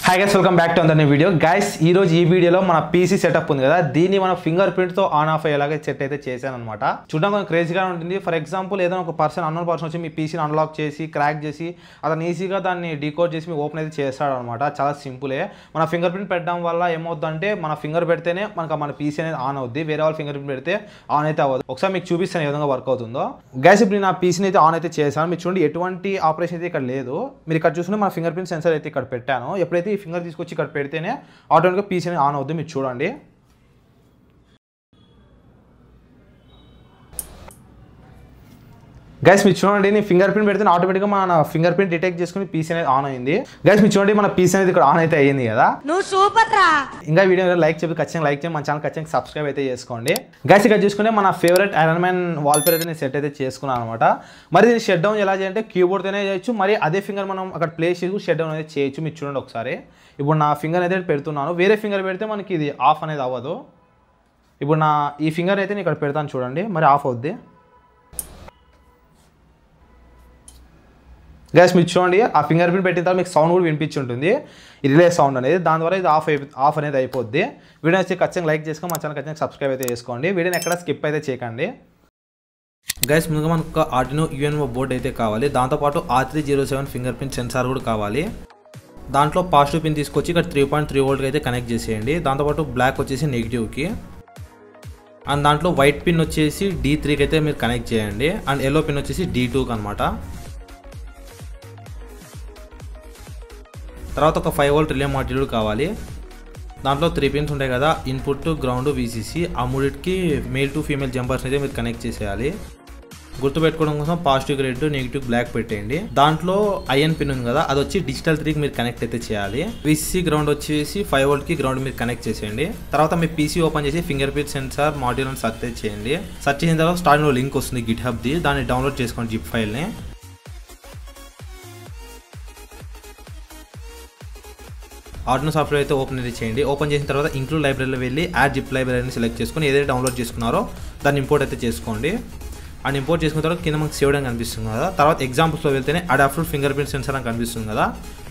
Hi guys, welcome back to another new video. Guys ఈ రోజు ఈ వీడియోలో మన పీసీ సెటప్ ఉంది కదా, దీన్ని మన ఫింగర్ ప్రింట్ తో ఆన్ ఆఫ్ అయ్యేలాగా సెట్ అయితే చేశాను అనమాట. చూడడానికి కొంచెం క్రేజీగా ఉంటుంది. ఫర్ ఎగ్జాంపుల్ ఏదైనా ఒక అన్నోన్ పర్సన్ వచ్చి మీ పీసీని అన్లాక్ చేసి క్రాక్ చేసి అతను ఈజీగా దాన్ని డీకోడ్ చేసి మీ ఓపెన్ అయితే చేస్తాడు అనమాట. చాలా సింపులే. మన ఫింగర్ ప్రింట్ పెట్టడం వల్ల ఏమవుతుందంటే మన ఫింగర్ పెడితేనే మన పీసీ అనేది ఆన్ అవుద్ది. వేరే వాళ్ళ ఫింగర్ ప్రింట్ పెడితే ఆన్ అయితే అవ్వదు. ఒకసారి మీకు చూపిస్తాను ఏ విధంగా వర్క్ అవుతుందో. గైస్ ఇప్పుడు నా పీసీని అయితే ఆన్ అయితే చేశాను. మీరు చూడండి, ఎటువంటి ఆపరేషన్ అయితే ఇక్కడ లేదు. మీరు ఇక్కడ చూసుకుంటే మన ఫింగర్ ప్రింట్ సెన్సర్ అయితే ఇక్కడ పెట్టాను. ఎప్పుడైతే ఈ ఫింగర్ తీసుకొచ్చి ఇక్కడ పెడితేనే ఆటోమేటిక్గా పీసీ అనేది ఆన్ అవుతుంది. మీరు చూడండి. గైస్ మీరు చూడండి, నేను ఫింగర్ ప్రింట్ పెడితే ఆటోమేటిక్గా మన ఫింగర్ ప్రింట్ డిటెక్ట్ చేసుకుని పీసీ అనేది ఆన్ అయింది. గైస్ మీరు చూడండి, మన పీసీ అనేది ఇక్కడ ఆన్ అయితే అయ్యింది కదా. నువ్వు సూపర్ రా. ఇంకా వీడియో లైక్ చెప్పి ఖచ్చితంగా లైక్ చేయండి, మన ఛానల్ ఖచ్చితంగా సబ్స్క్రైబ్ అయితే చేసుకోండి. గైస్ ఇక్కడ చూసుకుంటే మన ఫేవరెట్ ఐరన్ మ్యాన్ వాల్పేపర్ అయితే నేను సెట్ అయితే చేసుకున్నాను అనమాట. మరి దీన్ని షట్ డౌన్ ఎలా చేయాలంటే కీబోర్డ్తోనే చేయొచ్చు, మరి అదే ఫింగర్ మనం అక్కడ ప్లేస్ చేసి షట్ డౌన్ అయితే చేయొచ్చు. మీరు చూడండి ఒకసారి. ఇప్పుడు నా ఫింగర్ అయితే పెడుతున్నాను. వేరే ఫింగర్ పెడితే మనకి ఇది ఆఫ్ అనేది అవ్వదు. ఇప్పుడు ఈ ఫింగర్ అయితే నేను ఇక్కడ పెడతాను చూడండి, మరి ఆఫ్ అవుద్ది. గైస్ మీరు చూడండి, ఆ ఫింగర్ ప్రింట్ పెట్టిన తర్వాత మీకు సౌండ్ కూడా వినిపించి ఉంటుంది, ఈ రిలే సౌండ్ అనేది. దాని ద్వారా ఇది ఆఫ్ అనేది అయిపోద్ది. వీడియో వచ్చి ఖచ్చితంగా లైక్ చేసుకొని మన ఛానల్ ఖచ్చితంగా సబ్స్క్రైబ్ అయితే చేసుకోండి. వీడియోని ఎక్కడ స్కిప్ అయితే చేయకండి. గైస్ ముందుగా మనకు ఆర్డినో యూఎన్ఓ బోర్డ్ అయితే కావాలి. దాంతోపాటు R307 ఫింగర్ ప్రింట్ సెన్సార్ కూడా కావాలి. దాంట్లో పాజిటివ్ పిన్ తీసుకొచ్చి ఇక్కడ 3.3 వోల్ట్కి అయితే కనెక్ట్ చేసేయండి. దాంతోపాటు బ్లాక్ వచ్చేసి నెగిటివ్కి, అండ్ దాంట్లో వైట్ పిన్ వచ్చేసి D3కి అయితే మీరు కనెక్ట్ చేయండి, అండ్ ఎల్లో పిన్ వచ్చేసి D2కి అనమాట. తర్వాత ఒక 5 వోల్ట్ రిలే మాడ్యూల్ కావాలి. దాంట్లో 3 పిన్స్ ఉంటాయి కదా, ఇన్పుట్, గ్రౌండ్, VCC. ఆ మూడింటికి మేల్ టు ఫీమేల్ జంపర్స్ అయితే మీరు కనెక్ట్ చేసేయాలి. గుర్తుపెట్టుకోవడం కోసం పాజిటివ్ రెడ్, నెగిటివ్ బ్లాక్ పెట్టేయండి. దాంట్లో ఐఎన్ పిన్ ఉంది కదా, అది వచ్చి డిజిటల్ 3కి మీరు కనెక్ట్ అయితే చేయాలి. VCC గ్రౌండ్ వచ్చేసి 5 వోల్ట్కి గ్రౌండ్ మీరు కనెక్ట్ చేసేయండి. తర్వాత మీ పీసీ ఓపెన్ చేసి ఫింగర్ ప్రింట్ సెన్సార్ మాడ్యూల్ అని సెర్చ్ చేయండి. సెర్చ్ చేసిన తర్వాత స్టార్టింగ్లో లింక్ వస్తుంది గిట్హబ్ది, దాన్ని డౌన్లోడ్ చేసుకోండి జిప్ ఫైల్ని. ఆర్డినో సాఫ్ట్వేర్ అయితే ఓపెన్ అయితే చేయండి. ఓపెన్ చేసిన తర్వాత ఇంక్లూడ్ లైబ్రరీలో వెళ్ళి యాడ్ జిప్ లైబ్రరీని సెలెక్ట్ చేసుకొని ఏదైతే డౌన్లోడ్ చేసుకున్నారో దాన్ని ఇంపోర్ట్ అయితే చేసుకోండి. అండ్ ఇంపోర్ట్ చేసుకున్న తర్వాత కింద మనకు సేవ్ అని కనిపిస్తుంది కదా. తర్వాత ఎగ్జాంపుల్స్లో వెళ్తేనే అడాప్టర్ ఫింగర్ ప్రింట్ సెన్సార్ అని కనిపిస్తుంది కదా,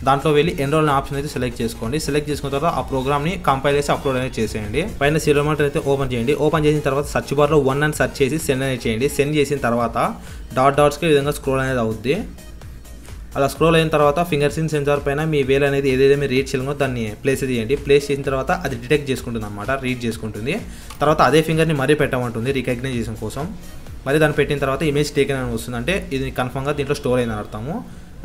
దాంట్లో వెళ్ళి ఎన్రోల్ ఆప్షన్ అయితే సెలెక్ట్ చేసుకోండి. సెలెక్ట్ చేసుకున్న తర్వాత ఆ ప్రోగ్రామ్ని కంపైల్ చేసి అప్లోడ్ అనేది చేసేయండి. పైన సీరియల్ నెంబర్ అయితే ఓపెన్ చేయండి. ఓపెన్ చేసిన తర్వాత సర్చ్ బార్లో 1 అని సెర్చ్ చేసి సెండ్ అనేది చేయండి. సెండ్ చేసిన తర్వాత డాట్స్కి ఈ విధంగా స్క్రోల్ అనేది అవుద్ది. అలా స్క్రోల్ అయిన తర్వాత ఫింగర్ ప్రింట్ సెన్సార్ పైన మీ వేలు అనేది ఏదైతే మీరు రీడ్ చేయాలో దాన్ని ప్లేస్ చేయండి. ప్లేస్ చేసిన తర్వాత అది డిటెక్ట్ చేసుకుంటుంది అనమాట, రీడ్ చేసుకుంటుంది. తర్వాత అదే ఫింగర్ని మరీ పెట్టమంటుంది రికగ్నైజేషన్ కోసం. మరి దాన్ని పెట్టిన తర్వాత ఇమేజ్ టేకెన్ అని వస్తుంది, అంటే ఇది కన్ఫర్మ్గా దీంట్లో స్టోర్ అయిందని అర్థము.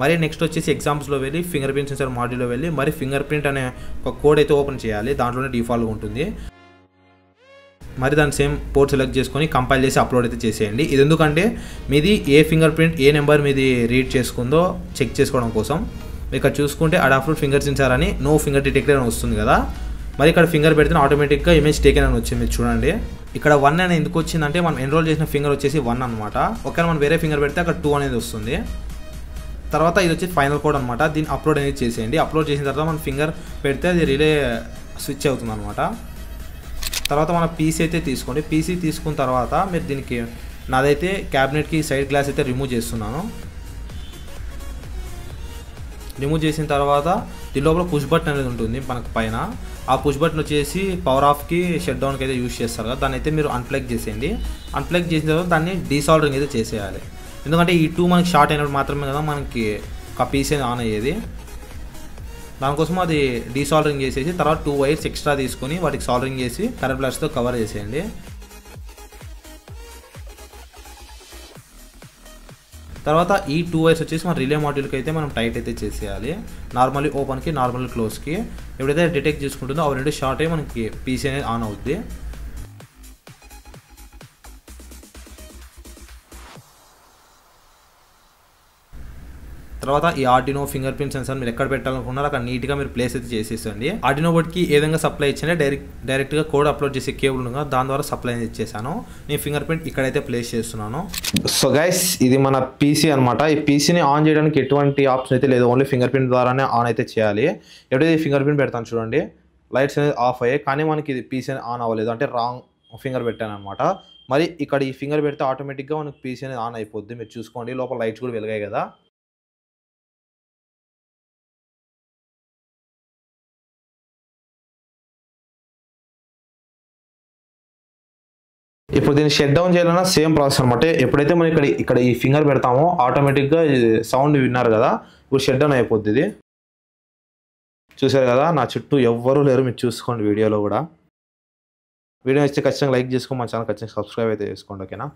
మరి నెక్స్ట్ వచ్చేసి ఎగ్జాంపుల్స్లో వెళ్ళి ఫింగర్ ప్రింట్ సెన్సార్ మాడ్యూల్లో వెళ్ళి మరి ఫింగర్ ప్రింట్ అనే ఒక కోడ్ అయితే ఓపెన్ చేయాలి. దాంట్లోనే డిఫాల్ట్గా ఉంటుంది. మరి దాని సేమ్ పోర్ట్ సెలెక్ట్ చేసుకొని కంపైల్ చేసి అప్లోడ్ అయితే చేసేయండి. ఇది ఎందుకంటే మీది ఏ ఫింగర్ ప్రింట్ ఏ నెంబర్ మీది రీడ్ చేసుకుందో చెక్ చేసుకోవడం కోసం. ఇక్కడ చూసుకుంటే అడాప్టర్ ఫింగర్ సెన్సార్ అని నో ఫింగర్ డిటెక్టర్ అని వస్తుంది కదా, మరి ఇక్కడ ఫింగర్ పెడితే ఆటోమేటిక్గా ఇమేజ్ టేకెన్ అని వచ్చింది. మీరు చూడండి, ఇక్కడ 1 అని ఎందుకు వచ్చిందంటే మనం ఎన్రోల్ చేసిన ఫింగర్ వచ్చేసి 1 అనమాట. ఒకవేళ మనం వేరే ఫింగర్ పెడితే అక్కడ 2 అనేది వస్తుంది. తర్వాత ఇది వచ్చి ఫైనల్ కోడ్ అనమాట, దీన్ని అప్లోడ్ అనేది చేసేయండి. అప్లోడ్ చేసిన తర్వాత మన ఫింగర్ పెడితే అది రిలే స్విచ్ అవుతుంది అనమాట. తర్వాత మన పీసీ అయితే తీసుకోండి. పీసీ తీసుకున్న తర్వాత మీరు దీనికి నాదైతే క్యాబినెట్కి సైడ్ గ్లాస్ అయితే రిమూవ్ చేస్తున్నాను. రిమూవ్ చేసిన తర్వాత దీని లోపల పుష్ బటన్ అనేది ఉంటుంది మనకు పైన. ఆ పుష్ బటన్ వచ్చేసి పవర్ ఆఫ్కి షట్ డౌన్కి అయితే యూజ్ చేస్తారు కదా, దాన్ని అయితే మీరు అన్ప్లగ్ చేసేయండి. అన్ప్లగ్ చేసిన తర్వాత దాన్ని డీసాల్డరింగ్ అయితే చేసేయాలి. ఎందుకంటే ఈ 2 మనకి షార్ట్ అయినప్పుడు మాత్రమే కదా మనకి ఒక పీసీ ఆన్ అయ్యేది. దానికోసం అది డీసాల్డరింగ్ చేసేసి తర్వాత 2 వైర్స్ ఎక్స్ట్రా తీసుకొని వాటికి సాల్డరింగ్ చేసి కరెంట్ ప్లాస్తో కవర్ చేసేయండి. తర్వాత ఈ 2 వైర్స్ వచ్చేసి మన రిలే మాడ్యూల్కి అయితే మనం టైట్ అయితే చేసేయాలి. నార్మల్లీ ఓపెన్కి, నార్మల్లీ క్లోజ్కి. ఎప్పుడైతే డిటెక్ట్ చేసుకుంటుందో అవి 2 షార్ట్ అయ్యి మనకి పీసీ అనేది ఆన్ అవుద్ది. తర్వాత ఈ ఆర్డినో ఫింగర్ ప్రింట్ సెన్సార్ మీరు ఎక్కడ పెట్టాలనుకున్నారో అక్కడ నీట్గా మీరు ప్లేస్ అయితే చేసేసండి. ఆర్డినో బోర్డ్కి ఏ విధంగా సప్లై ఇచ్చానే డైరెక్ట్గా కోడ్ అప్లోడ్ చేసే కేబుల్ ఉండగా దాని ద్వారా సప్లై అనేది ఇచ్చేసాను. నేను ఫింగర్ ప్రింట్ ఇక్కడైతే ప్లేస్ చేస్తున్నాను. సో గైస్ ఇది మన పీసీ అనమాట. ఈ పీసీని ఆన్ చేయడానికి ఎటువంటి ఆప్షన్ అయితే లేదు, ఓన్లీ ఫింగర్ ప్రింట్ ద్వారానే ఆన్ అయితే చేయాలి. ఎప్పుడైతే ఫింగర్ ప్రింట్ పెడతాను చూడండి, లైట్స్ అనేది ఆఫ్ అయ్యాయి, కానీ మనకి ఇది పీసీ ఆన్ అవ్వలేదు, అంటే రాంగ్ ఫింగర్ పెట్టాను అనమాట. మరి ఇక్కడ ఈ ఫింగర్ పెడితే ఆటోమేటిక్గా మనకి పీసీ అనేది ఆన్ అయిపోద్ది. మీరు చూసుకోండి, లోపల లైట్స్ కూడా వెలిగాయి కదా. ఇప్పుడు దీన్ని షట్ డౌన్ చేయాలన్నా సేమ్ ప్రాసెస్ అనమాట. ఎప్పుడైతే మనం ఇక్కడ ఈ ఫింగర్ పెడతామో ఆటోమేటిక్గా సౌండ్ విన్నారు కదా, ఇప్పుడు షట్ డౌన్ అయిపోద్ది. ఇది చూసారు కదా, నా చుట్టూ ఎవ్వరూ లేరు, మీరు చూసుకోండి వీడియోలో కూడా. వీడియో ఇస్తే ఖచ్చితంగా లైక్ చేసుకోండి, మా ఛానల్ ఖచ్చితంగా సబ్స్క్రైబ్ అయితే చేసుకోండి, ఓకేనా.